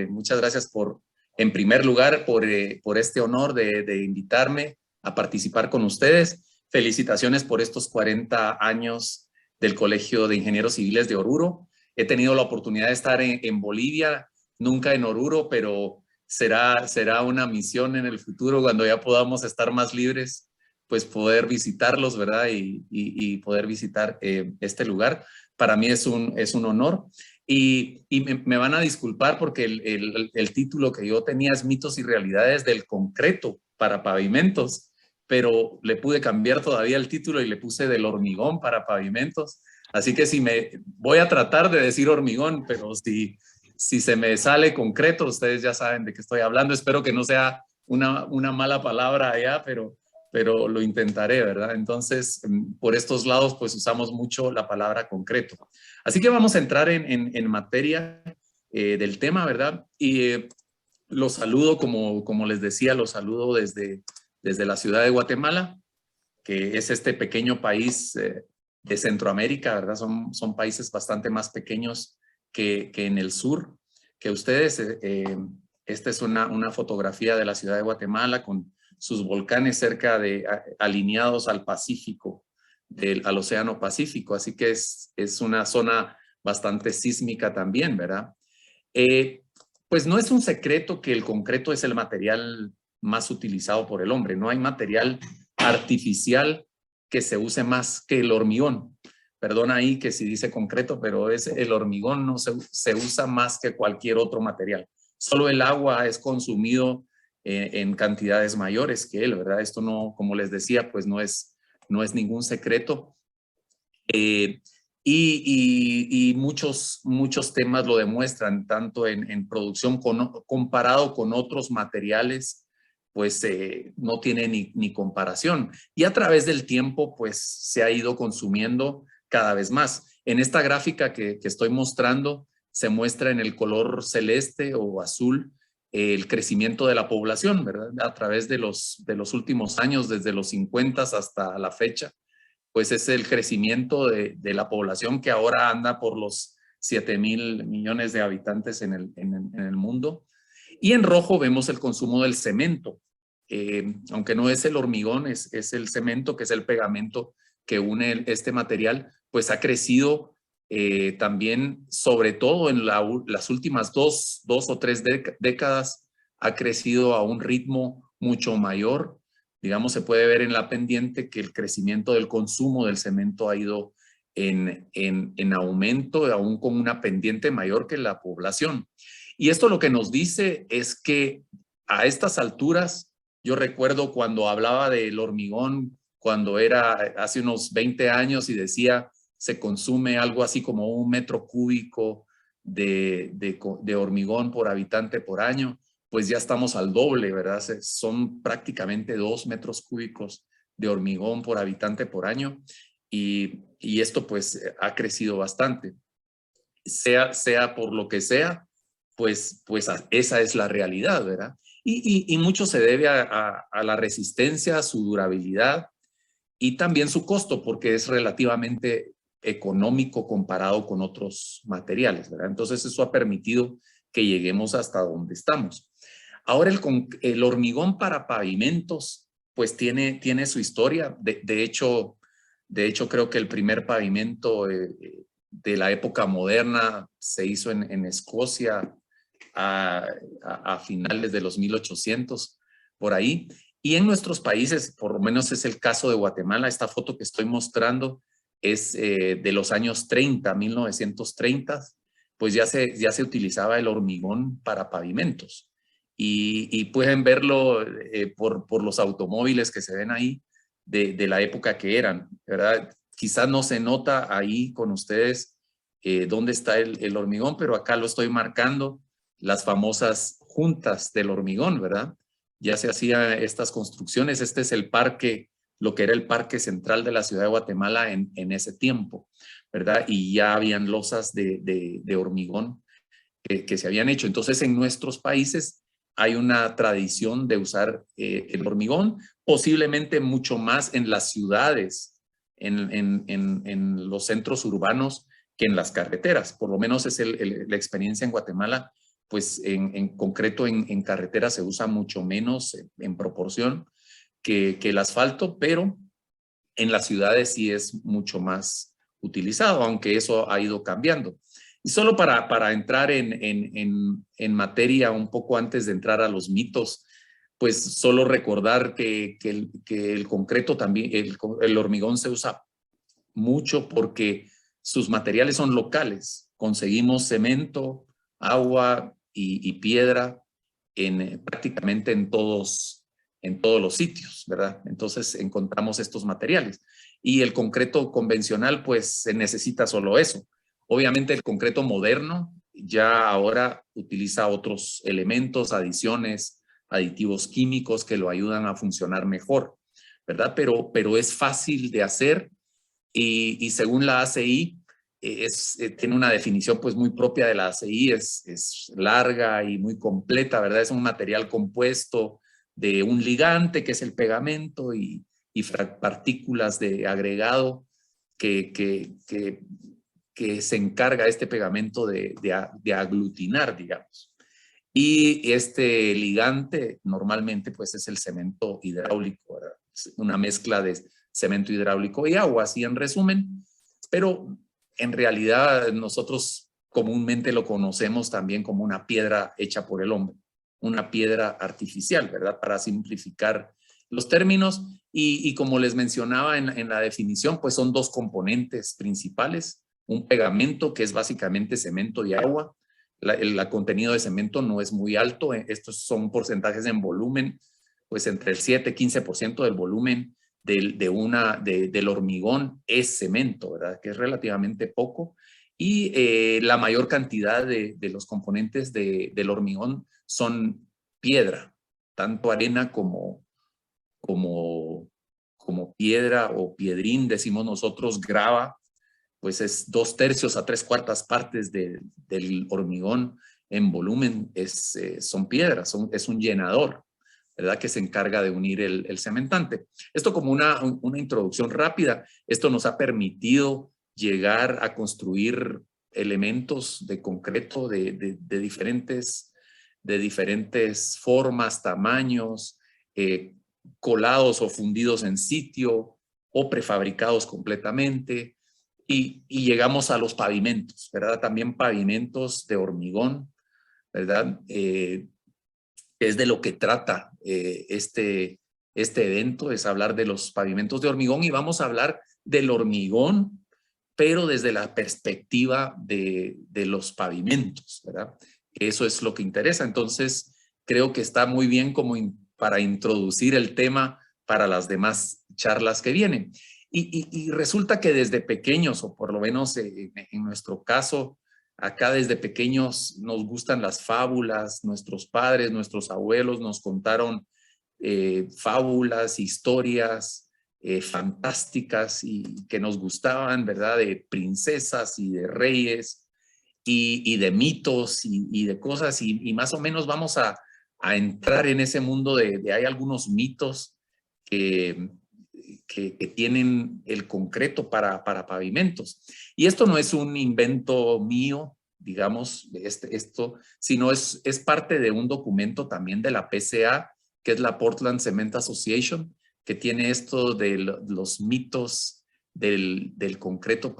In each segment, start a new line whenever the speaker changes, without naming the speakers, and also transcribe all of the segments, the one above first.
Muchas gracias en primer lugar, por este honor de invitarme a participar con ustedes. Felicitaciones por estos 40 años del Colegio de Ingenieros Civiles de Oruro. He tenido la oportunidad de estar en Bolivia, nunca en Oruro, pero será una misión en el futuro cuando ya podamos estar más libres, pues poder visitarlos, ¿verdad? Y poder visitar este lugar. Para mí es un honor. Y me van a disculpar porque el título que yo tenía es Mitos y Realidades del Concreto para Pavimentos, pero le pude cambiar todavía el título y le puse del hormigón para pavimentos. Así que voy a tratar de decir hormigón, pero si se me sale concreto, ustedes ya saben de qué estoy hablando. Espero que no sea una mala palabra allá, pero lo intentaré, ¿verdad? Entonces, por estos lados, pues usamos mucho la palabra concreto. Así que vamos a entrar en materia del tema, ¿verdad? Y los saludo, como les decía, los saludo desde la ciudad de Guatemala, que es este pequeño país de Centroamérica, ¿verdad? Son países bastante más pequeños que en el sur, que ustedes. Esta es una fotografía de la ciudad de Guatemala con sus volcanes alineados al Pacífico, al Océano Pacífico, así que es una zona bastante sísmica también, ¿verdad? Pues no es un secreto que el concreto es el material más utilizado por el hombre. No hay material artificial que se use más que el hormigón. Perdona ahí que si dice concreto, pero el hormigón no se usa más que cualquier otro material. Solo el agua es consumido en cantidades mayores que él, ¿verdad? Esto no, como les decía, pues no es ningún secreto. Y muchos temas lo demuestran, tanto en producción comparado con otros materiales, pues no tiene ni comparación. Y a través del tiempo, pues se ha ido consumiendo cada vez más. En esta gráfica que estoy mostrando, se muestra en el color celeste o azul el crecimiento de la población, ¿verdad? A través de los últimos años, desde los 50 hasta la fecha, pues es el crecimiento de la población que ahora anda por los 7,000 millones de habitantes en el mundo. Y en rojo vemos el consumo del cemento. Aunque no es el hormigón, es el cemento, que es el pegamento que une este material, pues ha crecido también, sobre todo en las últimas dos o tres décadas, ha crecido a un ritmo mucho mayor. Digamos, se puede ver en la pendiente que el crecimiento del consumo del cemento ha ido en aumento, aún con una pendiente mayor que la población. Y esto lo que nos dice es que a estas alturas, yo recuerdo cuando hablaba del hormigón, cuando era hace unos 20 años y decía se consume algo así como 1 metro cúbico de hormigón por habitante por año, pues ya estamos al doble, ¿verdad? Son prácticamente 2 metros cúbicos de hormigón por habitante por año y esto pues ha crecido bastante. Sea por lo que sea, pues esa es la realidad, ¿verdad? Y mucho se debe a la resistencia, a su durabilidad y también su costo, porque es relativamente económico comparado con otros materiales, ¿verdad? Entonces eso ha permitido que lleguemos hasta donde estamos. Ahora el hormigón para pavimentos, pues tiene su historia. De hecho, creo que el primer pavimento de la época moderna se hizo en Escocia a finales de los 1800, por ahí. Y en nuestros países, por lo menos es el caso de Guatemala, esta foto que estoy mostrando es de los años 30, 1930, pues ya se utilizaba el hormigón para pavimentos. Y pueden verlo por los automóviles que se ven ahí de la época que eran, ¿verdad? Quizás no se nota ahí con ustedes dónde está el hormigón, pero acá lo estoy marcando, las famosas juntas del hormigón, ¿verdad? Ya se hacían estas construcciones. Este es el parque, lo que era el parque central de la ciudad de Guatemala en ese tiempo, ¿verdad? Y ya habían losas de hormigón que se habían hecho. Entonces, en nuestros países hay una tradición de usar el hormigón, posiblemente mucho más en las ciudades, en los centros urbanos que en las carreteras. Por lo menos es la experiencia en Guatemala pues en concreto en carretera se usa mucho menos en proporción que el asfalto, pero en las ciudades sí es mucho más utilizado, aunque eso ha ido cambiando. Y solo para entrar en materia un poco antes de entrar a los mitos, pues solo recordar que el concreto también, el hormigón se usa mucho porque sus materiales son locales. Conseguimos cemento, agua y piedra prácticamente en todos los sitios, ¿verdad? Entonces encontramos estos materiales. Y el concreto convencional, pues se necesita solo eso. Obviamente el concreto moderno ya ahora utiliza otros elementos, adiciones, aditivos químicos que lo ayudan a funcionar mejor, ¿verdad? Pero es fácil de hacer y según la ACI, tiene una definición pues muy propia de la ACI, es larga y muy completa, ¿verdad? Es un material compuesto de un ligante, que es el pegamento, y partículas de agregado que se encarga este pegamento de aglutinar, digamos. Y este ligante normalmente pues es el cemento hidráulico, ¿verdad? Es una mezcla de cemento hidráulico y agua, así en resumen, pero en realidad nosotros comúnmente lo conocemos también como una piedra hecha por el hombre, una piedra artificial, ¿verdad? Para simplificar los términos y como les mencionaba en la definición, pues son dos componentes principales, un pegamento que es básicamente cemento y agua. El contenido de cemento no es muy alto, estos son porcentajes en volumen, pues entre el 7 y 15% del volumen del hormigón es cemento, ¿verdad? Que es relativamente poco. Y la mayor cantidad de los componentes del hormigón son piedra, tanto arena como piedra o piedrín, decimos nosotros, grava, pues es 2/3 a 3/4 partes del hormigón en volumen, son piedras, es un llenador, ¿verdad? Que se encarga de unir el cementante. Esto como una introducción rápida, esto nos ha permitido llegar a construir elementos de concreto de diferentes formas, tamaños, colados o fundidos en sitio o prefabricados completamente. Y llegamos a los pavimentos, ¿verdad? También pavimentos de hormigón, ¿verdad? Es de lo que trata este evento, es hablar de los pavimentos de hormigón y vamos a hablar del hormigón, pero desde la perspectiva de los pavimentos, ¿verdad? Eso es lo que interesa. Entonces, creo que está muy bien como para introducir el tema para las demás charlas que vienen. Y resulta que desde pequeños, o por lo menos en nuestro caso, acá desde pequeños nos gustan las fábulas, nuestros padres, nuestros abuelos nos contaron fábulas, historias fantásticas y que nos gustaban, ¿verdad? De princesas y de reyes y de mitos y de cosas y más o menos vamos a entrar en ese mundo hay algunos mitos que, que tienen el concreto para pavimentos. Y esto no es un invento mío, digamos, sino es parte de un documento también de la PCA, que es la Portland Cement Association, que tiene esto de los mitos del concreto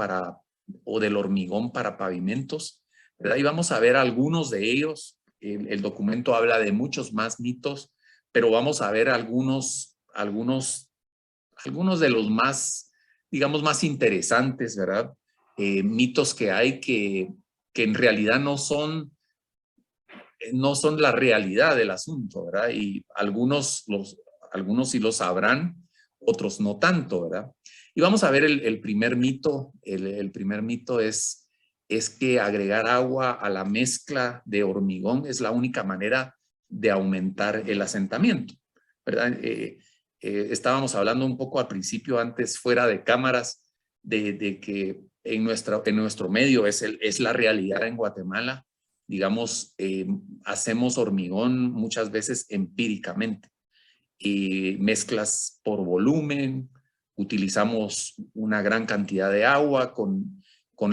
o del hormigón para pavimentos, ¿verdad? Y vamos a ver algunos de ellos. El documento habla de muchos más mitos, pero vamos a ver algunos de los más, digamos, más interesantes, ¿verdad? Mitos que hay que en realidad no son la realidad del asunto, ¿verdad? Y algunos sí lo sabrán, otros no tanto, ¿verdad? Y vamos a ver el primer mito. El primer mito es que agregar agua a la mezcla de hormigón es la única manera de aumentar el asentamiento, ¿verdad? Estábamos hablando un poco al principio, antes fuera de cámaras, de que en nuestro medio es la realidad en Guatemala. Digamos, hacemos hormigón muchas veces empíricamente. Mezclas por volumen, utilizamos una gran cantidad de agua con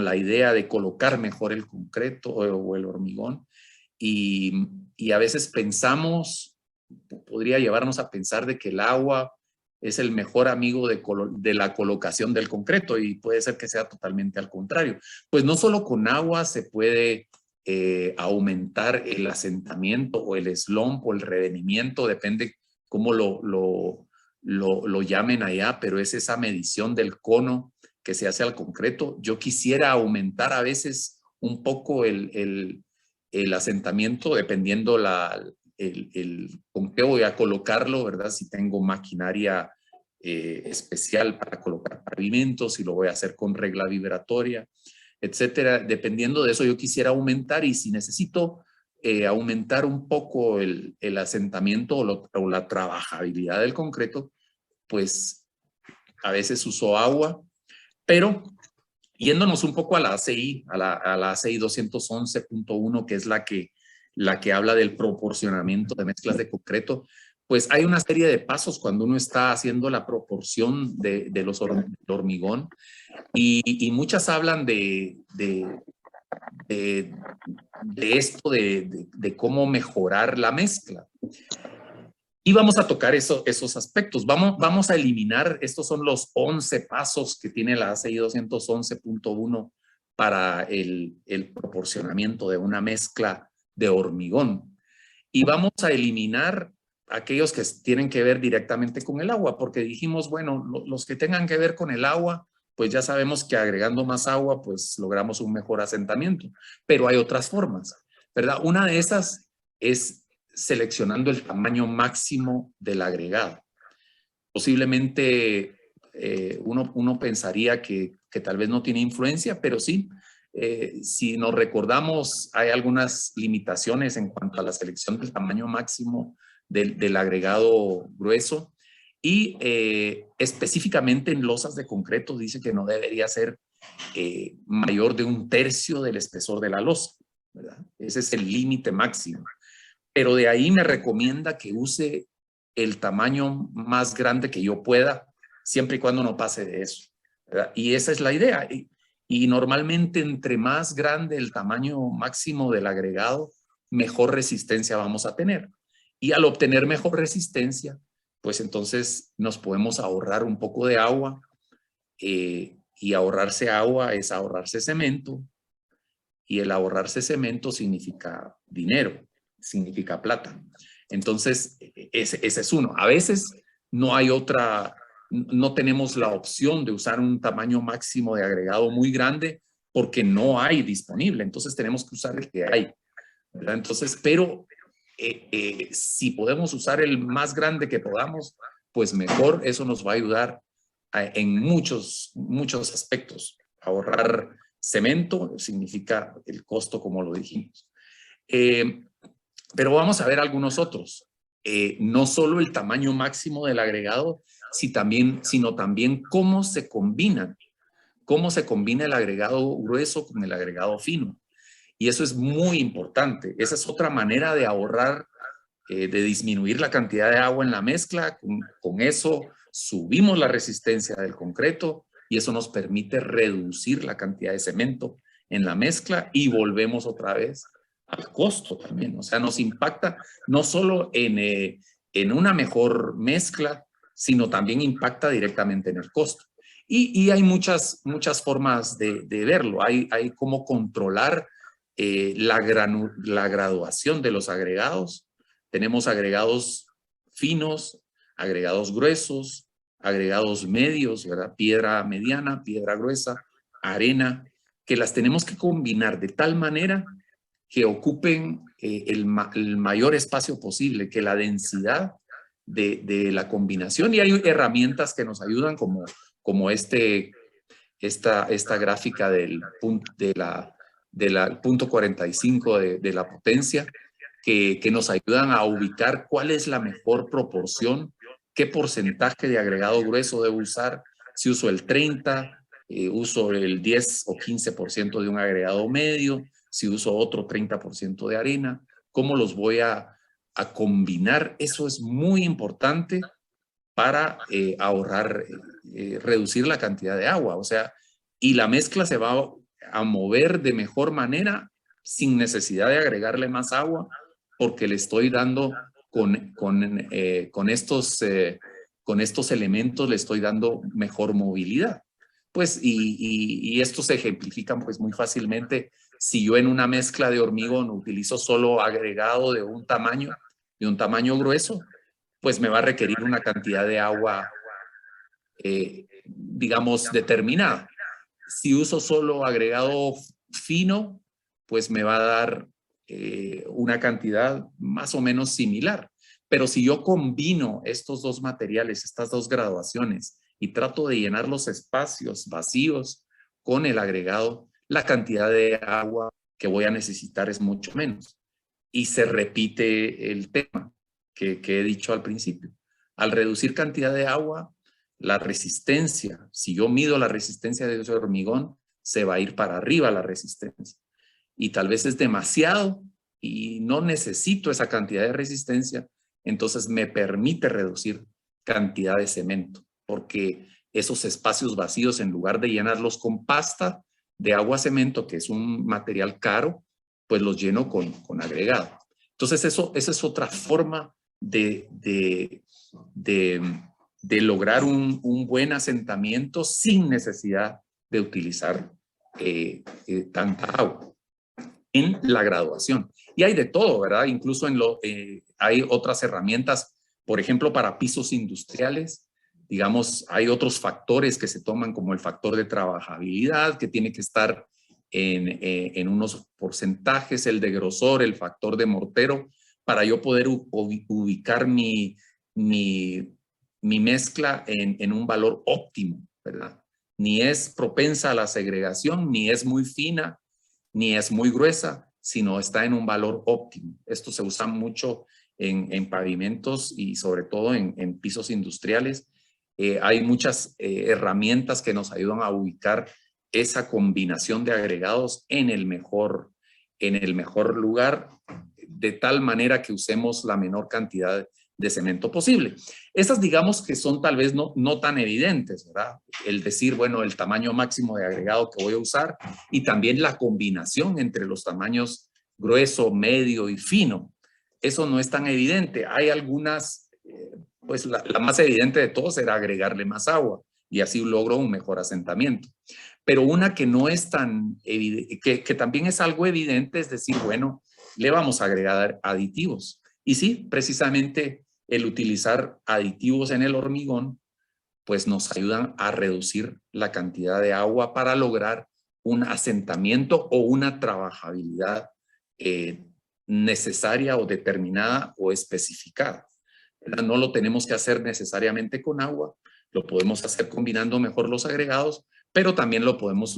la idea de colocar mejor el concreto o el hormigón. y a veces pensamos, podría llevarnos a pensar de que el agua es el mejor amigo de la colocación del concreto y puede ser que sea totalmente al contrario. Pues no solo con agua se puede aumentar el asentamiento o el slump o el revenimiento, depende cómo lo llamen allá, pero es esa medición del cono que se hace al concreto. Yo quisiera aumentar a veces un poco el asentamiento dependiendo con qué voy a colocarlo, ¿verdad? Si tengo maquinaria especial para colocar pavimentos, si lo voy a hacer con regla vibratoria, etcétera. Dependiendo de eso, yo quisiera aumentar, y si necesito aumentar un poco el asentamiento o la trabajabilidad del concreto, pues a veces uso agua, pero yéndonos un poco a la ACI, a la ACI 211.1, que es la que habla del proporcionamiento de mezclas de concreto, pues hay una serie de pasos cuando uno está haciendo la proporción del hormigón, y muchas hablan de esto, de cómo mejorar la mezcla. Y vamos a tocar esos aspectos. Vamos a eliminar, estos son los 11 pasos que tiene la ACI 211.1 para el proporcionamiento de una mezcla de hormigón. Y vamos a eliminar aquellos que tienen que ver directamente con el agua, porque dijimos, bueno, los que tengan que ver con el agua, pues ya sabemos que agregando más agua, pues logramos un mejor asentamiento. Pero hay otras formas, ¿verdad? Una de esas es seleccionando el tamaño máximo del agregado. Posiblemente uno pensaría que tal vez no tiene influencia, pero sí. Si nos recordamos, hay algunas limitaciones en cuanto a la selección del tamaño máximo del agregado grueso, y específicamente en losas de concreto dice que no debería ser mayor de 1/3 del espesor de la losa, ¿verdad? Ese es el límite máximo. Pero de ahí me recomienda que use el tamaño más grande que yo pueda, siempre y cuando no pase de eso, ¿verdad? Y esa es la idea. Y normalmente entre más grande el tamaño máximo del agregado, mejor resistencia vamos a tener. Y al obtener mejor resistencia, pues entonces nos podemos ahorrar un poco de agua, y ahorrarse agua es ahorrarse cemento, y el ahorrarse cemento significa dinero, significa plata. Entonces, ese es uno. A veces no hay otra, no tenemos la opción de usar un tamaño máximo de agregado muy grande porque no hay disponible. Entonces tenemos que usar el que hay, ¿verdad? Entonces, pero si podemos usar el más grande que podamos, pues mejor. Eso nos va a ayudar en muchos aspectos. Ahorrar cemento significa el costo, como lo dijimos. Pero vamos a ver algunos otros. No solo el tamaño máximo del agregado, sino también cómo se combinan. Cómo se combina el agregado grueso con el agregado fino. Y eso es muy importante. Esa es otra manera de ahorrar, de disminuir la cantidad de agua en la mezcla. Con eso subimos la resistencia del concreto y eso nos permite reducir la cantidad de cemento en la mezcla, y volvemos otra vez al costo también. O sea, nos impacta no solo en una mejor mezcla, sino también impacta directamente en el costo. Y hay muchas formas de verlo. Hay cómo controlar la graduación de los agregados. Tenemos agregados finos, agregados gruesos, agregados medios, ¿verdad? Piedra mediana, piedra gruesa, arena, que las tenemos que combinar de tal manera que ocupen el mayor espacio posible, que la densidad de la combinación. Y hay herramientas que nos ayudan como esta gráfica del punto 45 de la potencia, que nos ayudan a ubicar cuál es la mejor proporción, qué porcentaje de agregado grueso debo usar, si uso el 30, uso el 10 o 15% de un agregado medio, si uso otro 30% de arena, cómo los voy a combinar. Eso es muy importante para ahorrar, reducir la cantidad de agua. O sea, y la mezcla se va a mover de mejor manera sin necesidad de agregarle más agua, porque le estoy dando con estos elementos, le estoy dando mejor movilidad. Pues, y estos se ejemplifican pues muy fácilmente. Si yo en una mezcla de hormigón utilizo solo agregado de un tamaño grueso, pues me va a requerir una cantidad de agua, digamos, determinada. Si uso solo agregado fino, pues me va a dar una cantidad más o menos similar. Pero si yo combino estos dos materiales, estas dos graduaciones, y trato de llenar los espacios vacíos con el agregado, la cantidad de agua que voy a necesitar es mucho menos. Y se repite el tema que he dicho al principio. Al reducir cantidad de agua, la resistencia, si yo mido la resistencia de ese hormigón, se va a ir para arriba la resistencia. Y tal vez es demasiado y no necesito esa cantidad de resistencia, entonces me permite reducir cantidad de cemento, porque esos espacios vacíos, en lugar de llenarlos con pasta de agua cemento, que es un material caro, pues los lleno con agregado. Entonces esa es otra forma de lograr un buen asentamiento sin necesidad de utilizar tanta agua en la graduación. Y hay de todo, ¿verdad? Incluso hay otras herramientas, por ejemplo, para pisos industriales. Digamos, hay otros factores que se toman, como el factor de trabajabilidad, que tiene que estar en unos porcentajes, el de grosor, el factor de mortero, para yo poder ubicar mi mezcla en un valor óptimo, ¿verdad? Ni es propensa a la segregación, ni es muy fina, ni es muy gruesa, sino está en un valor óptimo. Esto se usa mucho en pavimentos y sobre todo en pisos industriales. Hay muchas herramientas que nos ayudan a ubicar esa combinación de agregados en el mejor lugar, de tal manera que usemos la menor cantidad de cemento posible. Estas, digamos, que son tal vez no tan evidentes, ¿verdad? El decir, bueno, el tamaño máximo de agregado que voy a usar y también la combinación entre los tamaños grueso, medio y fino. Eso no es tan evidente. Hay algunas, pues la más evidente de todos era agregarle más agua y así logro un mejor asentamiento. Pero una que no es tan evidente, que también es algo evidente, es decir, bueno, le vamos a agregar aditivos. Y sí, precisamente el utilizar aditivos en el hormigón, pues nos ayudan a reducir la cantidad de agua para lograr un asentamiento o una trabajabilidad necesaria o determinada o especificada. No lo tenemos que hacer necesariamente con agua, lo podemos hacer combinando mejor los agregados, pero también lo podemos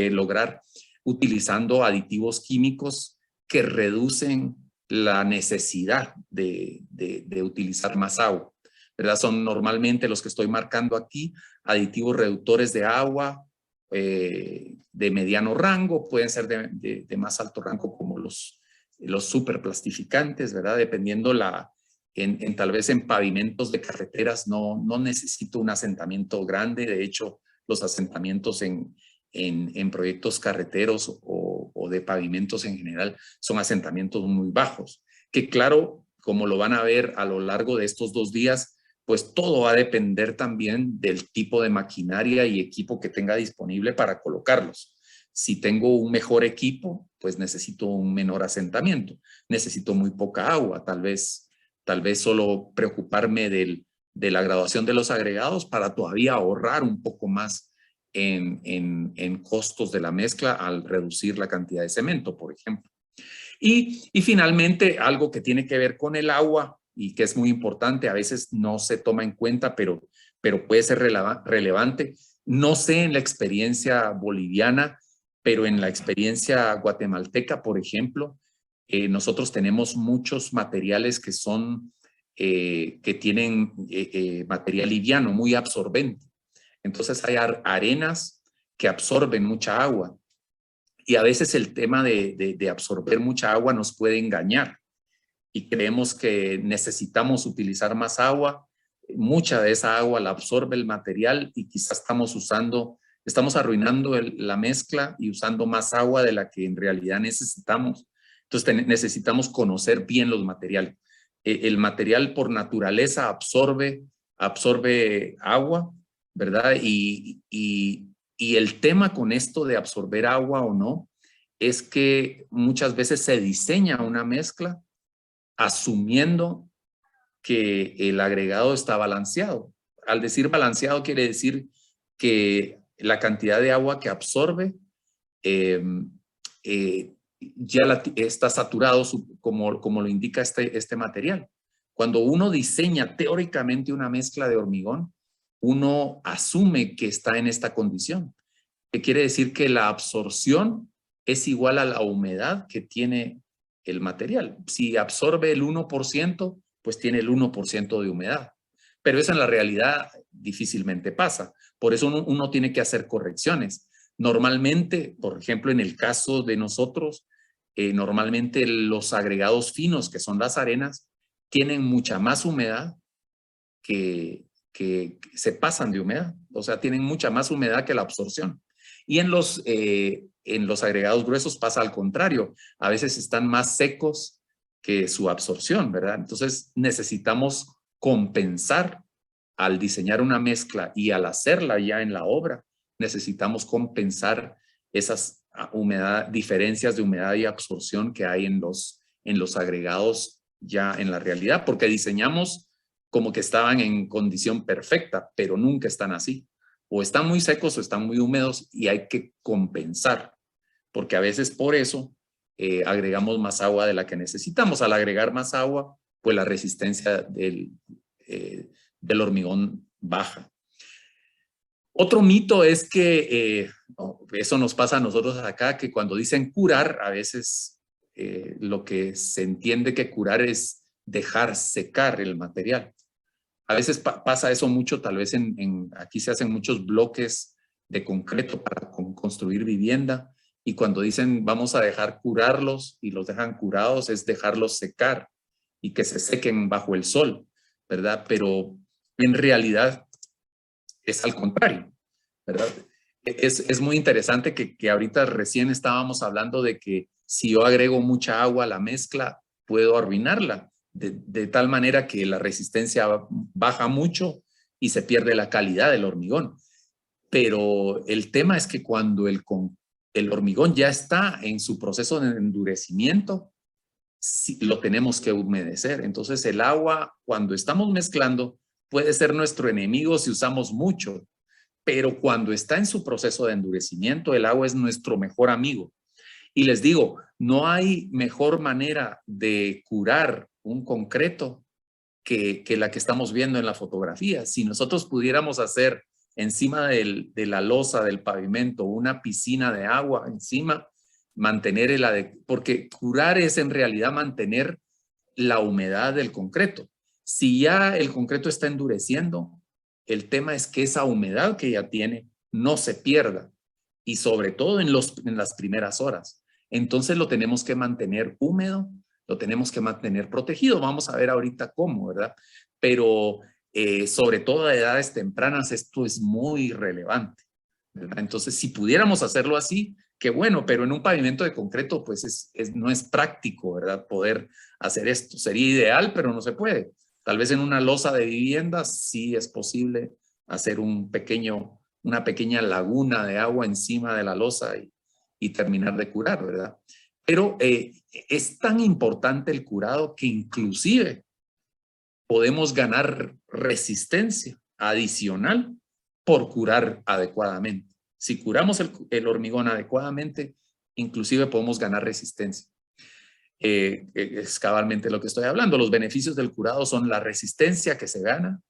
lograr utilizando aditivos químicos que reducen la necesidad de utilizar más agua, ¿verdad? Son normalmente los que estoy marcando aquí, aditivos reductores de agua, de mediano rango, pueden ser de más alto rango como los superplastificantes, ¿verdad? Dependiendo tal vez en pavimentos de carreteras no necesito un asentamiento grande, de hecho los asentamientos en proyectos carreteros o de pavimentos en general son asentamientos muy bajos, que claro, como lo van a ver a lo largo de estos 2 días, pues todo va a depender también del tipo de maquinaria y equipo que tenga disponible para colocarlos. Si tengo un mejor equipo, pues necesito un menor asentamiento, necesito muy poca agua, tal vez solo preocuparme de la graduación de los agregados para todavía ahorrar un poco más en costos de la mezcla al reducir la cantidad de cemento, por ejemplo. Y finalmente, algo que tiene que ver con el agua y que es muy importante, a veces no se toma en cuenta, pero puede ser relevante. No sé en la experiencia boliviana, pero en la experiencia guatemalteca, por ejemplo, nosotros tenemos muchos materiales que tienen material liviano, muy absorbente. Entonces hay arenas que absorben mucha agua y a veces el tema de absorber mucha agua nos puede engañar y creemos que necesitamos utilizar más agua. Mucha de esa agua la absorbe el material y quizás estamos usando Estamos arruinando la mezcla y usando más agua de la que en realidad necesitamos. Entonces necesitamos conocer bien los materiales. El material por naturaleza absorbe agua, ¿verdad? Y el tema con esto de absorber agua o no es que muchas veces se diseña una mezcla asumiendo que el agregado está balanceado. Al decir balanceado quiere decir que la cantidad de agua que absorbe ya está saturado como lo indica este material. Cuando uno diseña teóricamente una mezcla de hormigón, uno asume que está en esta condición, que quiere decir que la absorción es igual a la humedad que tiene el material. Si absorbe el 1%, pues tiene el 1% de humedad. Pero eso en la realidad difícilmente pasa. Por eso uno tiene que hacer correcciones. Normalmente, por ejemplo, en el caso de nosotros, normalmente los agregados finos, que son las arenas, tienen mucha más humedad que se pasan de humedad. O sea, tienen mucha más humedad que la absorción. Y en los agregados gruesos pasa al contrario. A veces están más secos que su absorción, ¿verdad? Entonces necesitamos compensar al diseñar una mezcla y al hacerla ya en la obra, necesitamos compensar esas diferencias de humedad y absorción que hay en los agregados ya en la realidad, porque diseñamos como que estaban en condición perfecta, pero nunca están así. O están muy secos o están muy húmedos y hay que compensar, porque a veces por eso agregamos más agua de la que necesitamos. Al agregar más agua, pues la resistencia del hormigón baja. Otro mito es que, eso nos pasa a nosotros acá, que cuando dicen curar, a veces lo que se entiende que curar es dejar secar el material. A veces pasa eso mucho, tal vez aquí se hacen muchos bloques de concreto para construir vivienda, y cuando dicen vamos a dejar curarlos y los dejan curados, es dejarlos secar y que se sequen bajo el sol, ¿verdad? Pero en realidad es al contrario, ¿verdad? Es muy interesante que ahorita recién estábamos hablando de que si yo agrego mucha agua a la mezcla, puedo arruinarla, de tal manera que la resistencia baja mucho y se pierde la calidad del hormigón. Pero el tema es que cuando el hormigón ya está en su proceso de endurecimiento, sí, lo tenemos que humedecer. Entonces el agua, cuando estamos mezclando, puede ser nuestro enemigo si usamos mucho, pero cuando está en su proceso de endurecimiento, el agua es nuestro mejor amigo. Y les digo, no hay mejor manera de curar un concreto que la que estamos viendo en la fotografía. Si nosotros pudiéramos hacer encima de la losa del pavimento una piscina de agua encima, mantener porque curar es en realidad mantener la humedad del concreto. Si ya el concreto está endureciendo, el tema es que esa humedad que ya tiene no se pierda, y sobre todo en las primeras horas. Entonces lo tenemos que mantener húmedo, lo tenemos que mantener protegido. Vamos a ver ahorita cómo, ¿verdad? Pero sobre todo a edades tempranas esto es muy relevante, ¿verdad? Entonces, si pudiéramos hacerlo así, qué bueno, pero en un pavimento de concreto, pues no es práctico, ¿verdad? Poder hacer esto. Sería ideal, pero no se puede. Tal vez en una losa de viviendas sí es posible hacer una pequeña laguna de agua encima de la losa y terminar de curar, ¿verdad? Pero es tan importante el curado que inclusive podemos ganar resistencia adicional por curar adecuadamente. Si curamos el hormigón adecuadamente, inclusive podemos ganar resistencia. Es cabalmente lo que estoy hablando. Los beneficios del curado son la resistencia que se gana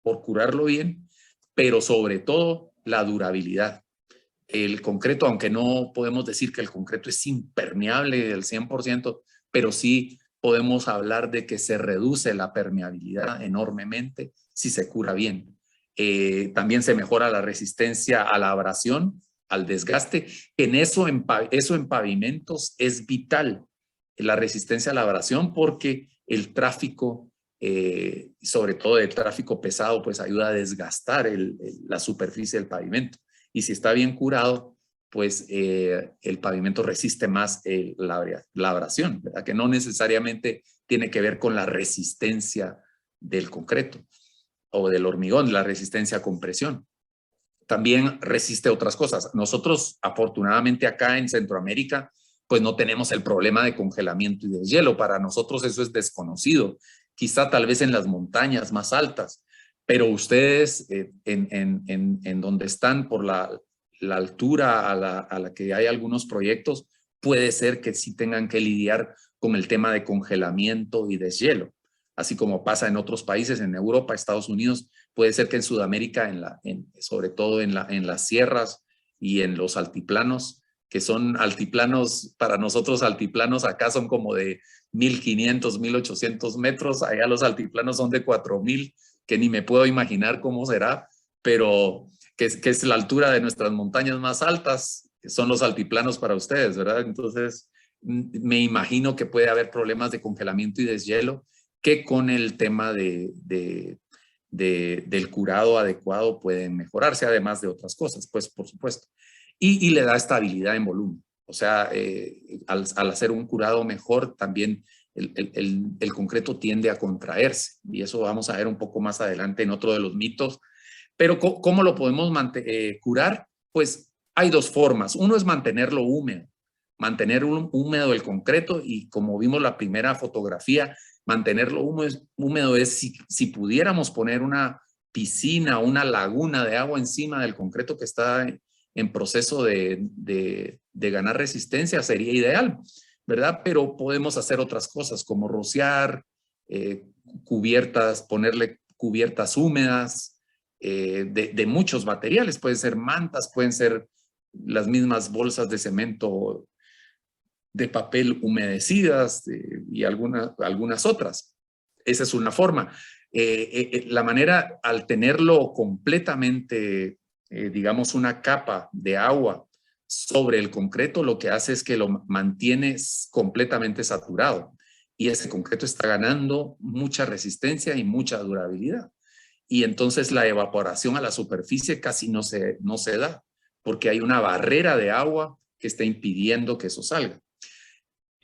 por curarlo bien, pero sobre todo la durabilidad. El concreto, aunque no podemos decir que el concreto es impermeable del 100%, pero sí podemos hablar de que se reduce la permeabilidad enormemente si se cura bien. También se mejora la resistencia a la abrasión, al desgaste. Eso en pavimentos es vital, la resistencia a la abrasión, porque el tráfico, sobre todo el tráfico pesado, pues ayuda a desgastar la superficie del pavimento. y si está bien curado, pues el pavimento resiste más la abrasión, ¿verdad? Que no necesariamente tiene que ver con la resistencia del concreto o del hormigón, la resistencia a compresión. También resiste otras cosas. Nosotros, afortunadamente acá en Centroamérica, pues no tenemos el problema de congelamiento y de hielo. Para nosotros eso es desconocido. Quizá tal vez en las montañas más altas, pero ustedes en donde están por la altura a la que hay algunos proyectos, puede ser que sí tengan que lidiar con el tema de congelamiento y deshielo, así como pasa en otros países, en Europa, Estados Unidos. Puede ser que en Sudamérica, sobre todo en las sierras y en los altiplanos, que son altiplanos, para nosotros altiplanos acá son como de 1,500, 1,800 metros, allá los altiplanos son de 4,000, que ni me puedo imaginar cómo será, pero que es la altura de nuestras montañas más altas, que son los altiplanos para ustedes, ¿verdad? Entonces, me imagino que puede haber problemas de congelamiento y deshielo que con el tema del curado adecuado pueden mejorarse, además de otras cosas, pues por supuesto. Y le da estabilidad en volumen. O sea, al hacer un curado mejor, también el concreto tiende a contraerse. Y eso vamos a ver un poco más adelante en otro de los mitos. Pero ¿cómo lo podemos curar? Pues hay dos formas. Uno es mantenerlo húmedo. Mantener húmedo el concreto, y como vimos la primera fotografía, mantenerlo húmedo es si pudiéramos poner una piscina o una laguna de agua encima del concreto que está en proceso de ganar resistencia, sería ideal, ¿verdad? Pero podemos hacer otras cosas como rociar, cubiertas, ponerle cubiertas húmedas de muchos materiales. Pueden ser mantas, pueden ser las mismas bolsas de cemento de papel humedecidas y algunas otras. Esa es una forma. La manera, al tenerlo completamente, digamos, una capa de agua sobre el concreto, lo que hace es que lo mantiene completamente saturado. Y ese concreto está ganando mucha resistencia y mucha durabilidad. Y entonces la evaporación a la superficie casi no se da, porque hay una barrera de agua que está impidiendo que eso salga.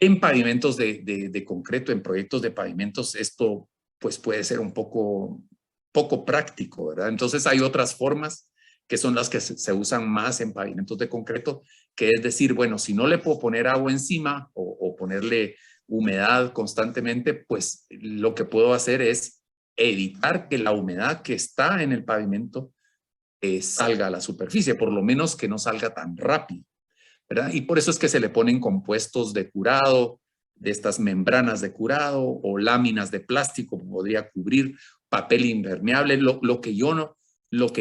En pavimentos de concreto, en proyectos de pavimentos, esto pues puede ser un poco práctico, ¿verdad? Entonces hay otras formas que son las que se usan más en pavimentos de concreto, que es decir, bueno, si no le puedo poner agua encima o ponerle humedad constantemente, pues lo que puedo hacer es evitar que la humedad que está en el pavimento salga a la superficie, por lo menos que no salga tan rápido, ¿verdad? Y por eso es que se le ponen compuestos de curado, de estas membranas de curado o láminas de plástico, podría cubrir, papel impermeable, lo que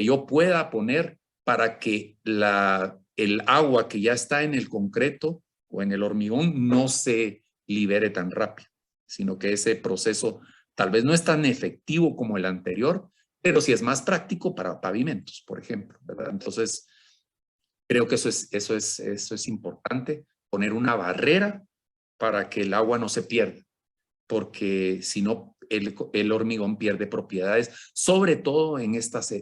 yo pueda poner para que el agua que ya está en el concreto o en el hormigón no se libere tan rápido, sino que ese proceso tal vez no es tan efectivo como el anterior, pero sí es más práctico para pavimentos, por ejemplo, ¿verdad? Entonces, creo que eso es importante, poner una barrera para que el agua no se pierda, porque si no, el hormigón pierde propiedades, sobre todo en estas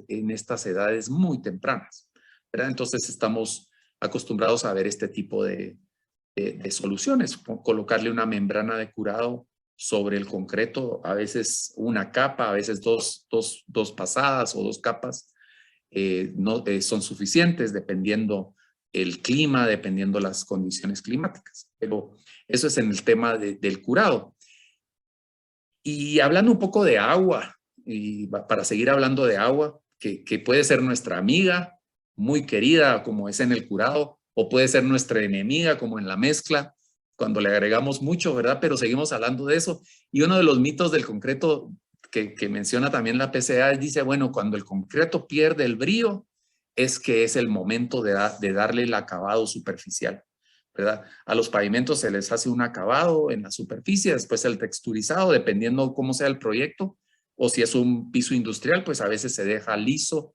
edades muy tempranas, ¿verdad? Entonces estamos acostumbrados a ver este tipo de soluciones, colocarle una membrana de curado sobre el concreto, a veces una capa, a veces dos pasadas o dos capas, no son suficientes dependiendo el clima, dependiendo las condiciones climáticas. Pero eso es en el tema del curado. Y hablando un poco de agua, y para seguir hablando de agua, que puede ser nuestra amiga, muy querida, como es en el curado, o puede ser nuestra enemiga, como en la mezcla, cuando le agregamos mucho, ¿verdad? Pero seguimos hablando de eso. Y uno de los mitos del concreto que menciona también la PCA dice, bueno, cuando el concreto pierde el brillo, es que es el momento de darle el acabado superficial, ¿verdad? A los pavimentos se les hace un acabado en la superficie, después el texturizado, dependiendo cómo sea el proyecto, o si es un piso industrial, pues a veces se deja liso,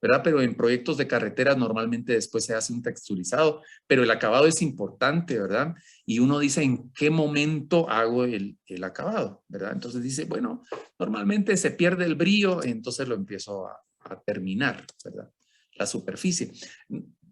¿verdad? Pero en proyectos de carreteras normalmente después se hace un texturizado, pero el acabado es importante, ¿verdad? Y uno dice, ¿en qué momento hago el acabado, ¿verdad? Entonces dice, bueno, normalmente se pierde el brillo, entonces lo empiezo a terminar, ¿verdad? la superficie.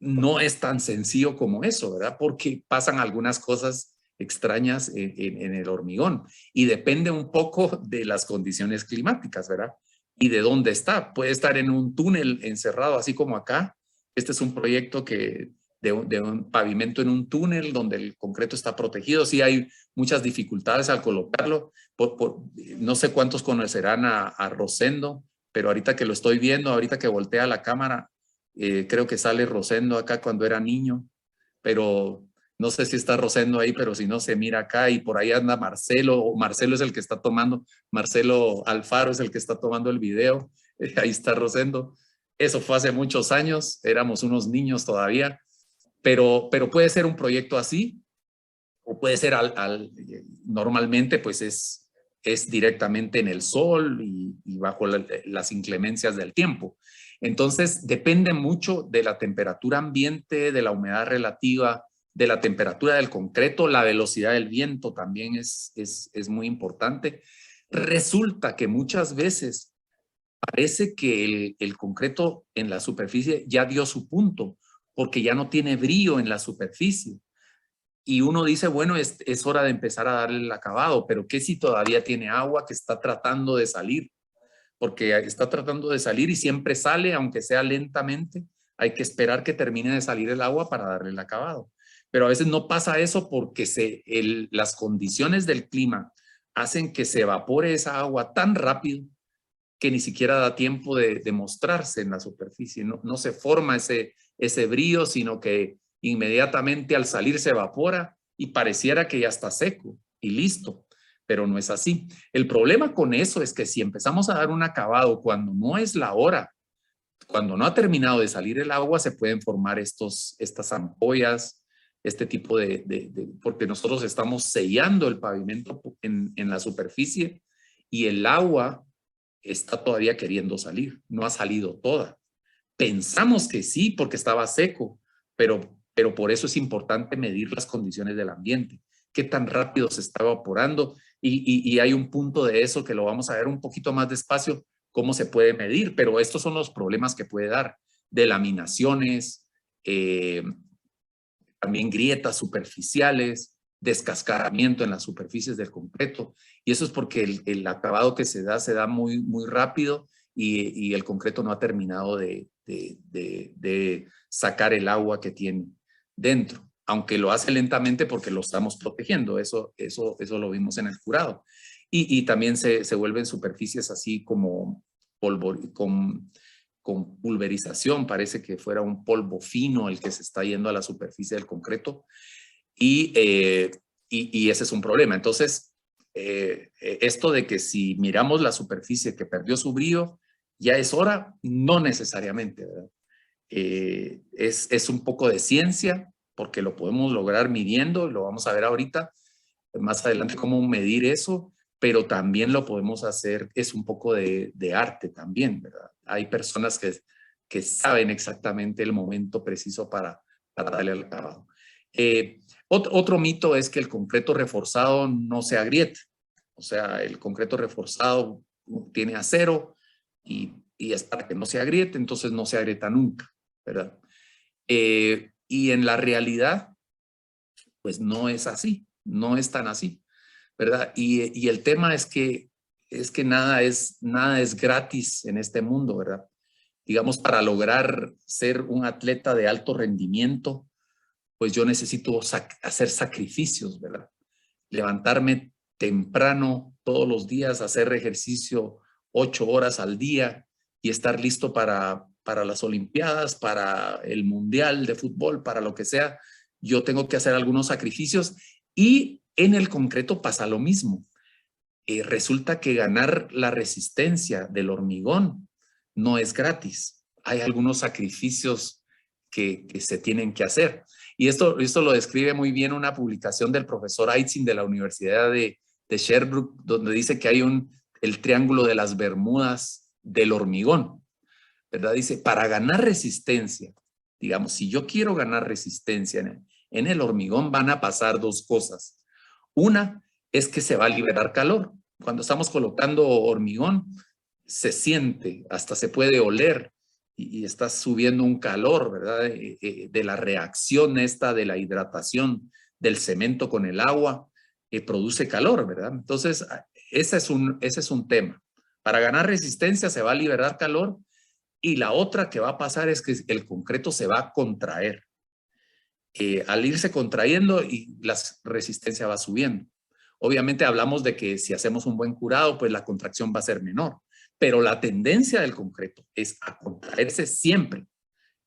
No es tan sencillo como eso, ¿verdad? Porque pasan algunas cosas extrañas en el hormigón y depende un poco de las condiciones climáticas, ¿verdad? Y de dónde está. Puede estar en un túnel encerrado, así como acá. Este es un proyecto de un pavimento en un túnel donde el concreto está protegido. Sí hay muchas dificultades al colocarlo. No sé cuántos conocerán a Rosendo, pero ahorita que lo estoy viendo, ahorita que voltea la cámara, creo que sale Rosendo acá cuando era niño, pero no sé si está Rosendo ahí, pero si no se mira acá y por ahí anda Marcelo, o Marcelo es el que está tomando, Marcelo Alfaro es el que está tomando el video, ahí está Rosendo. Eso fue hace muchos años, éramos unos niños todavía, pero puede ser un proyecto así, o puede ser normalmente pues es directamente en el sol y bajo las inclemencias del tiempo. Entonces depende mucho de la temperatura ambiente, de la humedad relativa, de la temperatura del concreto, la velocidad del viento también es muy importante. Resulta que muchas veces parece que el concreto en la superficie ya dio su punto, porque ya no tiene brillo en la superficie. Y uno dice, bueno, es hora de empezar a darle el acabado, pero ¿qué si todavía tiene agua que está tratando de salir? Porque está tratando de salir y siempre sale, aunque sea lentamente. Hay que esperar que termine de salir el agua para darle el acabado. Pero a veces no pasa eso porque las condiciones del clima hacen que se evapore esa agua tan rápido que ni siquiera da tiempo de mostrarse en la superficie. No se forma ese brillo, sino que inmediatamente al salir se evapora y pareciera que ya está seco y listo, pero no es así. El problema con eso es que si empezamos a dar un acabado cuando no es la hora, cuando no ha terminado de salir el agua, se pueden formar estas ampollas, este tipo porque nosotros estamos sellando el pavimento en la superficie y el agua está todavía queriendo salir, no ha salido toda. Pensamos que sí porque estaba seco, pero por eso es importante medir las condiciones del ambiente, qué tan rápido se está evaporando y hay un punto de eso que lo vamos a ver un poquito más despacio, cómo se puede medir, pero estos son los problemas que puede dar, delaminaciones, también grietas superficiales, descascaramiento en las superficies del concreto. Y eso es porque el acabado que se da muy, muy rápido y el concreto no ha terminado de sacar el agua que tiene dentro. Aunque lo hace lentamente porque lo estamos protegiendo. Eso lo vimos en el curado. Y también se vuelven superficies así como polvo, con pulverización, parece que fuera un polvo fino el que se está yendo a la superficie del concreto y ese es un problema. Entonces, esto de que si miramos la superficie que perdió su brillo, ya es hora, no necesariamente, ¿verdad? Es un poco de ciencia, porque lo podemos lograr midiendo, lo vamos a ver ahorita, más adelante cómo medir eso, pero también lo podemos hacer, es un poco de arte también, ¿verdad? Hay personas que saben exactamente el momento preciso para darle el acabado. Otro mito es que el concreto reforzado no se agrieta. O sea, el concreto reforzado tiene acero y es para que no se agriete, entonces no se agrieta nunca, ¿verdad? Y en la realidad, pues no es así, no es tan así, ¿verdad? Y el tema es que nada es gratis en este mundo, ¿verdad? Digamos, para lograr ser un atleta de alto rendimiento, pues yo necesito hacer sacrificios, ¿verdad? Levantarme temprano todos los días, hacer ejercicio 8 horas al día y estar listo para las Olimpiadas, para el Mundial de Fútbol, para lo que sea. Yo tengo que hacer algunos sacrificios y en el concreto pasa lo mismo. Resulta que ganar la resistencia del hormigón no es gratis. Hay algunos sacrificios que se tienen que hacer. Y esto lo describe muy bien una publicación del profesor Aitzin de la Universidad de Sherbrooke, donde dice que hay el triángulo de las Bermudas del hormigón, ¿verdad? Dice, para ganar resistencia, digamos, si yo quiero ganar resistencia en el hormigón, van a pasar dos cosas. Una es que se va a liberar calor. Cuando estamos colocando hormigón, se siente, hasta se puede oler y estás subiendo un calor, ¿verdad? De la reacción esta de la hidratación del cemento con el agua, produce calor, ¿verdad? Entonces, ese es un tema. Para ganar resistencia se va a liberar calor, y la otra que va a pasar es que el concreto se va a contraer. Al irse contrayendo, y la resistencia va subiendo. Obviamente hablamos de que si hacemos un buen curado, pues la contracción va a ser menor, pero la tendencia del concreto es a contraerse siempre.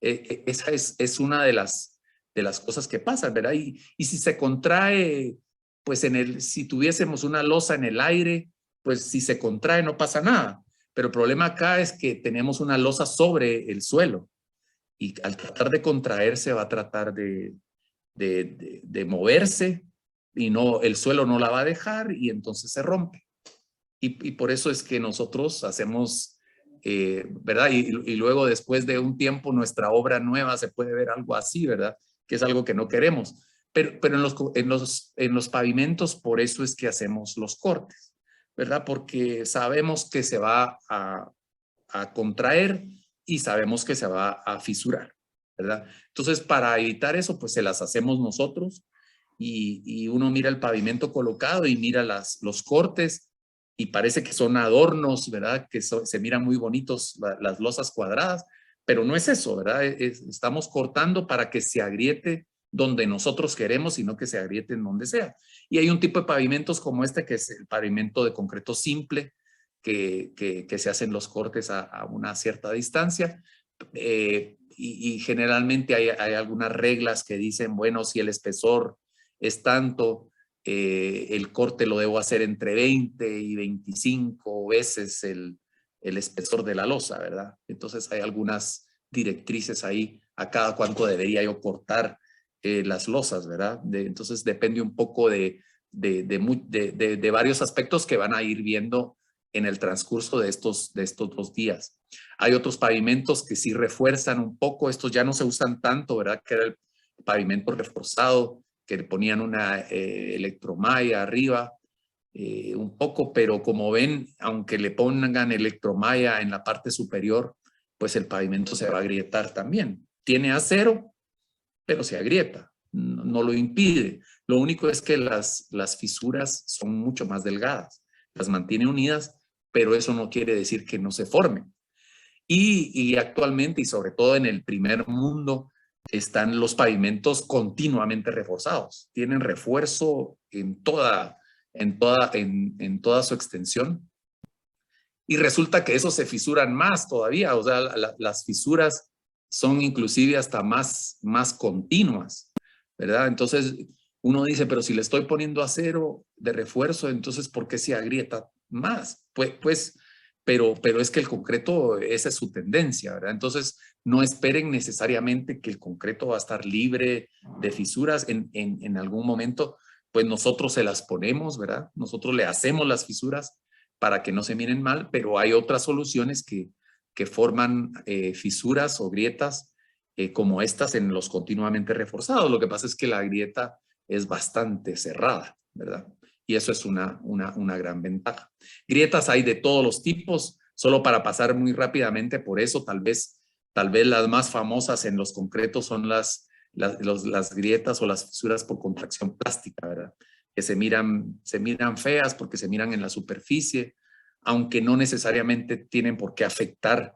Esa es una de las cosas que pasan, ¿verdad? Y si se contrae, pues si tuviésemos una losa en el aire, pues si se contrae no pasa nada. Pero el problema acá es que tenemos una losa sobre el suelo, y al tratar de contraerse va a tratar de moverse, y el suelo no la va a dejar, y entonces se rompe. Y por eso es que nosotros hacemos, ¿verdad? Y luego, después de un tiempo, nuestra obra nueva se puede ver algo así, ¿verdad? Que es algo que no queremos. Pero en los pavimentos, por eso es que hacemos los cortes, ¿verdad? Porque sabemos que se va a contraer, y sabemos que se va a fisurar, ¿verdad? Entonces, para evitar eso, pues se las hacemos nosotros, y uno mira el pavimento colocado y mira los cortes, y parece que son adornos, ¿verdad? Que se miran muy bonitos las losas cuadradas, pero no es eso, ¿verdad? Estamos cortando para que se agriete donde nosotros queremos, y no que se agriete en donde sea. Y hay un tipo de pavimentos como este, que es el pavimento de concreto simple, que se hacen los cortes a una cierta distancia, y generalmente hay algunas reglas que dicen, bueno, si el espesor es tanto, el corte lo debo hacer entre 20 y 25 veces el espesor de la losa, ¿verdad? Entonces hay algunas directrices ahí a cada cuánto debería yo cortar las losas, ¿verdad? Entonces depende un poco de varios aspectos que van a ir viendo en el transcurso de estos 2 días. Hay otros pavimentos que sí refuerzan un poco, estos ya no se usan tanto, ¿verdad? Que era el pavimento reforzado, que le ponían una electromalla arriba, un poco, pero como ven, aunque le pongan electromalla en la parte superior, pues el pavimento se va a agrietar también. Tiene acero, pero se agrieta, no lo impide. Lo único es que las fisuras son mucho más delgadas, las mantiene unidas, pero eso no quiere decir que no se formen. Y actualmente, y sobre todo en el primer mundo, están los pavimentos continuamente reforzados. Tienen refuerzo en toda su extensión. Y resulta que eso se fisuran más todavía. O sea, las fisuras son inclusive hasta más continuas, ¿verdad? Entonces uno dice, pero si le estoy poniendo acero de refuerzo, entonces ¿por qué se agrieta más? Pero es que el concreto, esa es su tendencia, ¿verdad? Entonces no esperen necesariamente que el concreto va a estar libre de fisuras. En algún momento, pues nosotros se las ponemos, ¿verdad? Nosotros le hacemos las fisuras para que no se miren mal, pero hay otras soluciones que forman fisuras o grietas como estas en los continuamente reforzados. Lo que pasa es que la grieta es bastante cerrada, ¿verdad? Y eso es una gran ventaja. Grietas hay de todos los tipos, solo para pasar muy rápidamente por eso, tal vez las más famosas en los concretos son las grietas o las fisuras por contracción plástica, ¿verdad? Que se miran feas porque se miran en la superficie, aunque no necesariamente tienen por qué afectar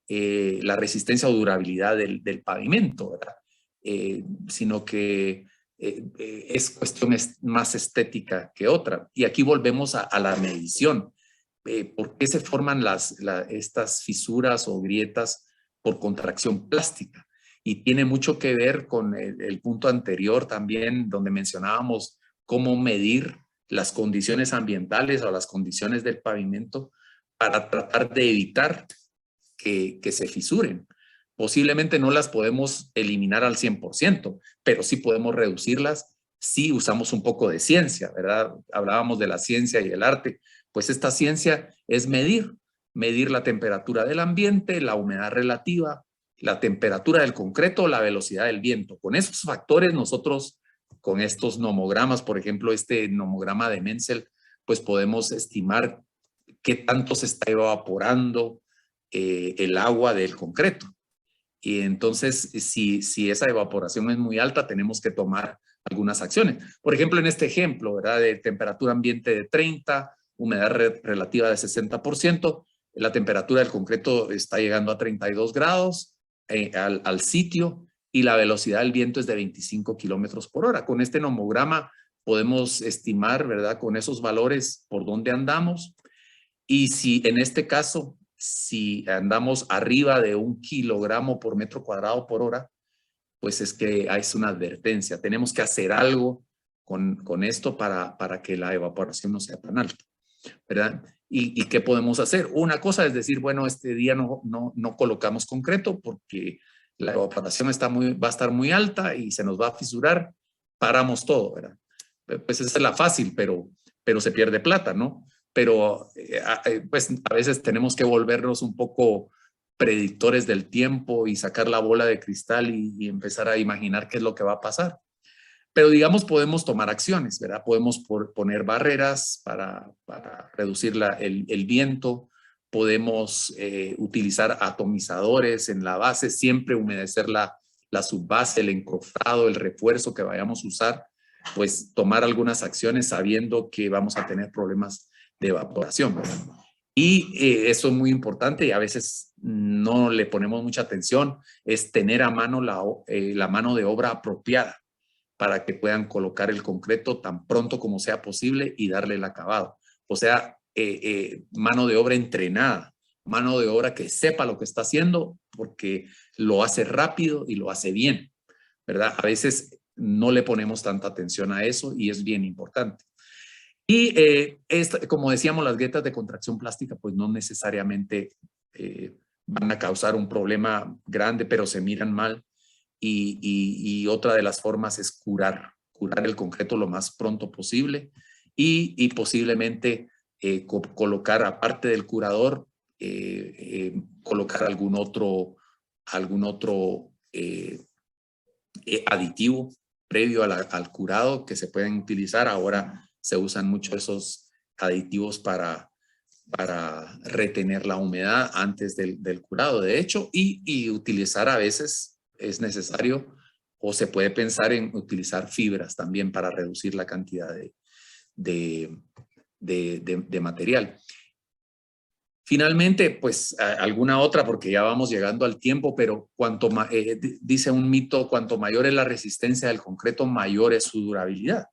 la resistencia o durabilidad del pavimento, ¿verdad? Sino que es cuestión más estética que otra. Y aquí volvemos a la medición. ¿Por qué se forman estas fisuras o grietas por contracción plástica? Y tiene mucho que ver con el punto anterior también, donde mencionábamos cómo medir las condiciones ambientales o las condiciones del pavimento para tratar de evitar que se fisuren. Posiblemente no las podemos eliminar al 100%, pero sí podemos reducirlas si usamos un poco de ciencia, ¿verdad? Hablábamos de la ciencia y el arte. Pues esta ciencia es medir la temperatura del ambiente, la humedad relativa, la temperatura del concreto, la velocidad del viento. Con esos factores nosotros, con estos nomogramas, por ejemplo, este nomograma de Menzel, pues podemos estimar qué tanto se está evaporando, el agua del concreto. Y entonces, si esa evaporación es muy alta, tenemos que tomar algunas acciones. Por ejemplo, en este ejemplo, ¿verdad? De temperatura ambiente de 30, humedad relativa de 60%, la temperatura del concreto está llegando a 32 grados al sitio y la velocidad del viento es de 25 kilómetros por hora. Con este nomograma podemos estimar, ¿verdad? Con esos valores por dónde andamos. Y si en este caso, si andamos arriba de 1 kilogramo por metro cuadrado por hora, pues es que es una advertencia. Tenemos que hacer algo con esto para que la evaporación no sea tan alta, ¿verdad? ¿Y qué podemos hacer? Una cosa es decir, bueno, este día no colocamos concreto porque la evaporación va a estar muy alta y se nos va a fisurar, paramos todo, ¿verdad? Pues esa es la fácil, pero se pierde plata, ¿no? Pero pues a veces tenemos que volvernos un poco predictores del tiempo y sacar la bola de cristal y empezar a imaginar qué es lo que va a pasar. Pero digamos, podemos tomar acciones, ¿verdad? Podemos poner barreras para reducir el viento, podemos utilizar atomizadores en la base, siempre humedecer la subbase, el encofrado, el refuerzo que vayamos a usar, pues tomar algunas acciones sabiendo que vamos a tener problemas de evaporación, ¿verdad? Y eso es muy importante y a veces no le ponemos mucha atención, es tener a mano la mano de obra apropiada para que puedan colocar el concreto tan pronto como sea posible y darle el acabado. O sea, mano de obra entrenada, mano de obra que sepa lo que está haciendo porque lo hace rápido y lo hace bien, ¿verdad? A veces no le ponemos tanta atención a eso y es bien importante. Y como decíamos, las grietas de contracción plástica pues no necesariamente van a causar un problema grande, pero se miran mal. Y otra de las formas es curar el concreto lo más pronto posible y posiblemente colocar, aparte del curador, colocar algún otro aditivo previo al curado que se pueden utilizar. Ahora se usan mucho esos aditivos para retener la humedad antes del curado, de hecho, y utilizar a veces es necesario o se puede pensar en utilizar fibras también para reducir la cantidad de material. Finalmente, pues alguna otra, porque ya vamos llegando al tiempo, pero dice un mito, cuanto mayor es la resistencia del concreto, mayor es su durabilidad.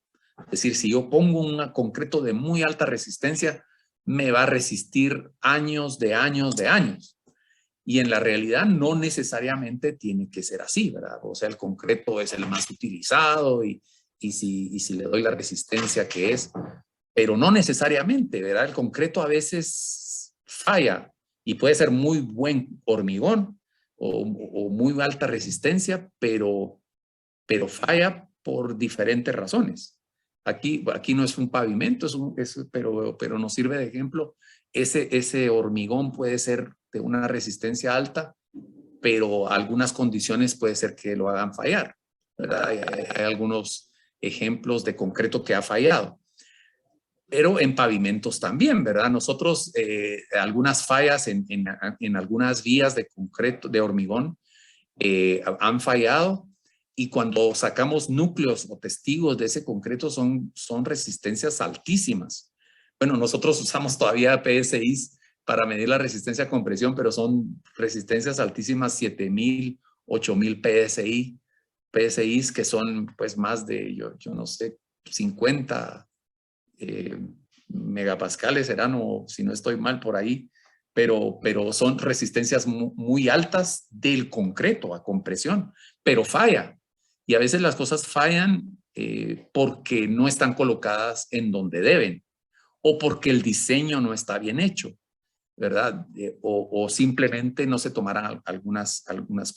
Es decir, si yo pongo un concreto de muy alta resistencia, me va a resistir años de años de años. Y en la realidad no necesariamente tiene que ser así, ¿verdad? O sea, el concreto es el más utilizado y si le doy la resistencia que es, pero no necesariamente, ¿verdad? El concreto a veces falla y puede ser muy buen hormigón o muy alta resistencia, pero falla por diferentes razones. Aquí no es un pavimento, pero nos sirve de ejemplo. Ese hormigón puede ser de una resistencia alta, pero algunas condiciones puede ser que lo hagan fallar, ¿verdad? Hay algunos ejemplos de concreto que ha fallado. Pero en pavimentos también, ¿verdad? Nosotros, algunas fallas en algunas vías de concreto, de hormigón, han fallado y cuando sacamos núcleos o testigos de ese concreto son resistencias altísimas. Bueno, nosotros usamos todavía PSIs para medir la resistencia a compresión, pero son resistencias altísimas, 7,000, 8,000 PSIs que son pues más de, yo no sé, 50 megapascales serán, o si no estoy mal por ahí, pero son resistencias muy altas del concreto a compresión, pero falla. Y a veces las cosas fallan porque no están colocadas en donde deben o porque el diseño no está bien hecho, ¿verdad? O simplemente no se tomarán algunas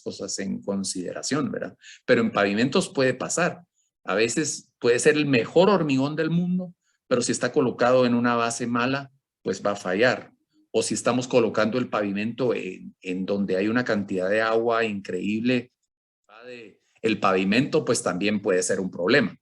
cosas en consideración, ¿verdad? Pero en pavimentos puede pasar. A veces puede ser el mejor hormigón del mundo, pero si está colocado en una base mala, pues va a fallar. O si estamos colocando el pavimento en donde hay una cantidad de agua increíble, el pavimento pues también puede ser un problema.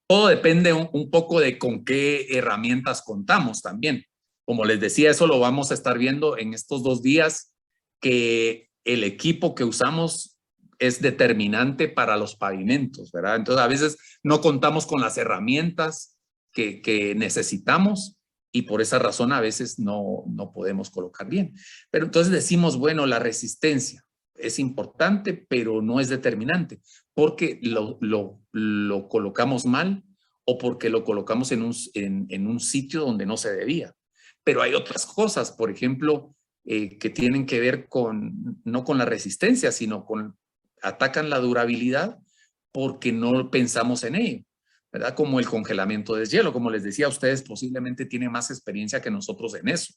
Todo depende un poco de con qué herramientas contamos también. Como les decía, eso lo vamos a estar viendo en estos 2 días, que el equipo que usamos es determinante para los pavimentos, ¿verdad? Entonces, a veces no contamos con las herramientas que necesitamos y por esa razón a veces no podemos colocar bien. Pero entonces decimos, bueno, la resistencia es importante, pero no es determinante, porque lo colocamos mal o porque lo colocamos en un sitio donde no se debía. Pero hay otras cosas, por ejemplo, que tienen que ver no con la resistencia, sino atacan la durabilidad porque no pensamos en ello, ¿verdad? Como el congelamiento de deshielo. Como les decía, ustedes posiblemente tienen más experiencia que nosotros en eso,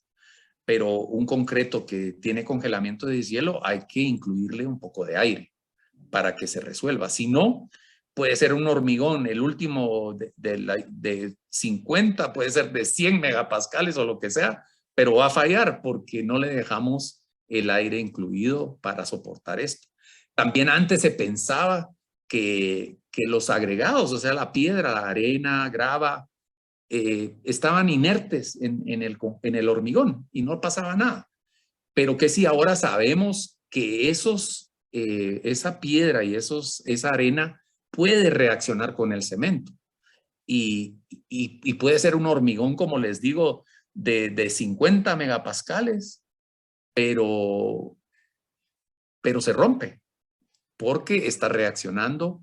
pero un concreto que tiene congelamiento de deshielo hay que incluirle un poco de aire para que se resuelva. Si no, puede ser un hormigón, el último de 50, puede ser de 100 megapascales o lo que sea, pero va a fallar porque no le dejamos el aire incluido para soportar esto. También antes se pensaba que los agregados, o sea, la piedra, la arena, grava, estaban inertes en el hormigón y no pasaba nada. Pero que si ahora sabemos que esa piedra y esa arena puede reaccionar con el cemento y puede ser un hormigón, como les digo, de 50 megapascales, pero se rompe porque está reaccionando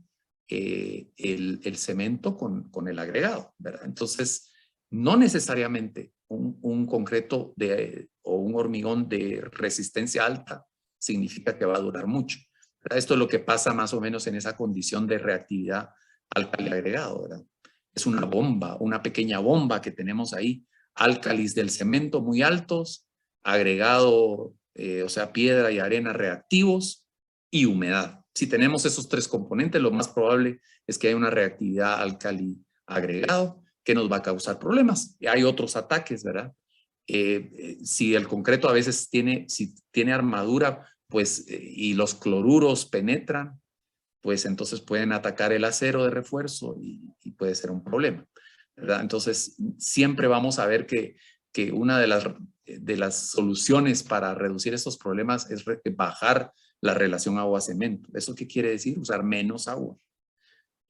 el cemento con el agregado, ¿verdad? Entonces, no necesariamente un concreto o un hormigón de resistencia alta significa que va a durar mucho, ¿verdad? Esto es lo que pasa más o menos en esa condición de reactividad álcali agregado, ¿verdad? Es una bomba, una pequeña bomba que tenemos ahí, álcalis del cemento muy altos, agregado, o sea, piedra y arena reactivos y humedad. Si tenemos esos 3 componentes, lo más probable es que haya una reactividad álcali agregado que nos va a causar problemas. Y hay otros ataques, ¿verdad? Si el concreto a veces si tiene armadura, pues, y los cloruros penetran, pues entonces pueden atacar el acero de refuerzo y puede ser un problema, ¿verdad? Entonces, siempre vamos a ver que una de las soluciones para reducir estos problemas es bajar la relación agua-cemento. ¿Eso qué quiere decir? Usar menos agua.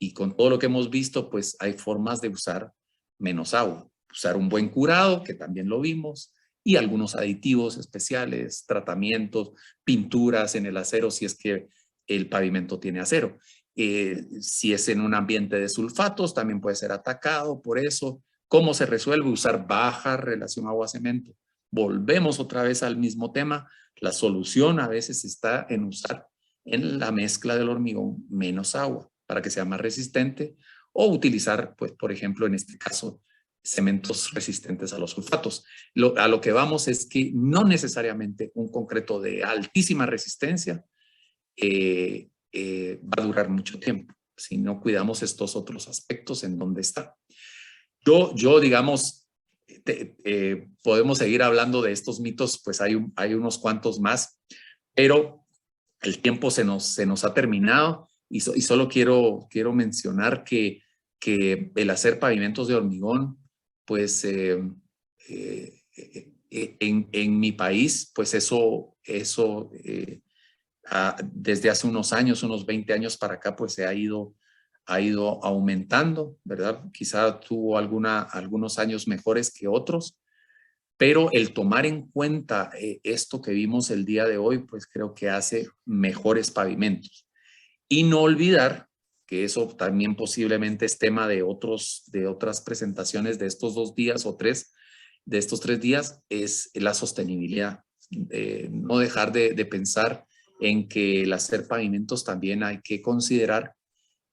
Y con todo lo que hemos visto, pues hay formas de usar menos agua. Usar un buen curado, que también lo vimos, y algunos aditivos especiales, tratamientos, pinturas en el acero si es que el pavimento tiene acero. Si es en un ambiente de sulfatos, también puede ser atacado por eso. ¿Cómo se resuelve? Usar baja relación agua-cemento. Volvemos otra vez al mismo tema. La solución a veces está en usar en la mezcla del hormigón menos agua para que sea más resistente o utilizar, pues, por ejemplo, en este caso, cementos resistentes a los sulfatos. A lo que vamos es que no necesariamente un concreto de altísima resistencia va a durar mucho tiempo si no cuidamos estos otros aspectos en donde está. Yo digamos, podemos seguir hablando de estos mitos, pues hay unos cuantos más, pero el tiempo se nos ha terminado y solo quiero mencionar que el hacer pavimentos de hormigón, pues en mi país, pues eso desde hace unos años, unos 20 años para acá, pues se ha ido aumentando, ¿verdad? Quizá tuvo algunos años mejores que otros, pero el tomar en cuenta esto que vimos el día de hoy, pues creo que hace mejores pavimentos. Y no olvidar que eso también posiblemente es tema de otras presentaciones de estos 2 días o 3, de estos 3 días, es la sostenibilidad. No dejar de pensar en que el hacer pavimentos también hay que considerar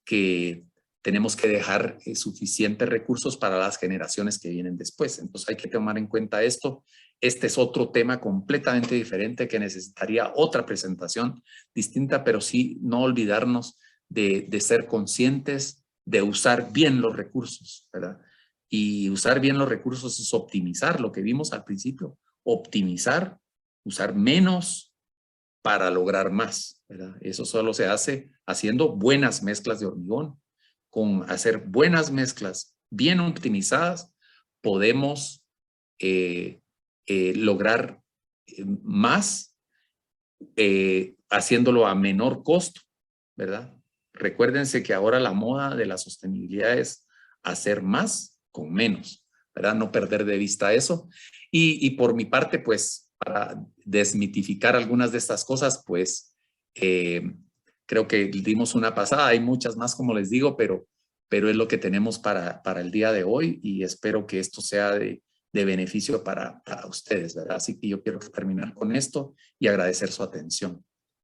que tenemos que dejar suficientes recursos para las generaciones que vienen después. Entonces hay que tomar en cuenta esto. Este es otro tema completamente diferente que necesitaría otra presentación distinta, pero sí no olvidarnos de ser conscientes de usar bien los recursos, ¿verdad? Y usar bien los recursos es optimizar lo que vimos al principio, optimizar, usar menos para lograr más, ¿verdad? Eso solo se hace haciendo buenas mezclas de hormigón. Con hacer buenas mezclas bien optimizadas, podemos lograr más haciéndolo a menor costo, ¿verdad? Recuérdense que ahora la moda de la sostenibilidad es hacer más con menos, ¿verdad? No perder de vista eso. Y por mi parte, pues, para desmitificar algunas de estas cosas, pues, creo que dimos una pasada. Hay muchas más, como les digo, pero es lo que tenemos para el día de hoy y espero que esto sea de beneficio para ustedes, ¿verdad? Así que yo quiero terminar con esto y agradecer su atención.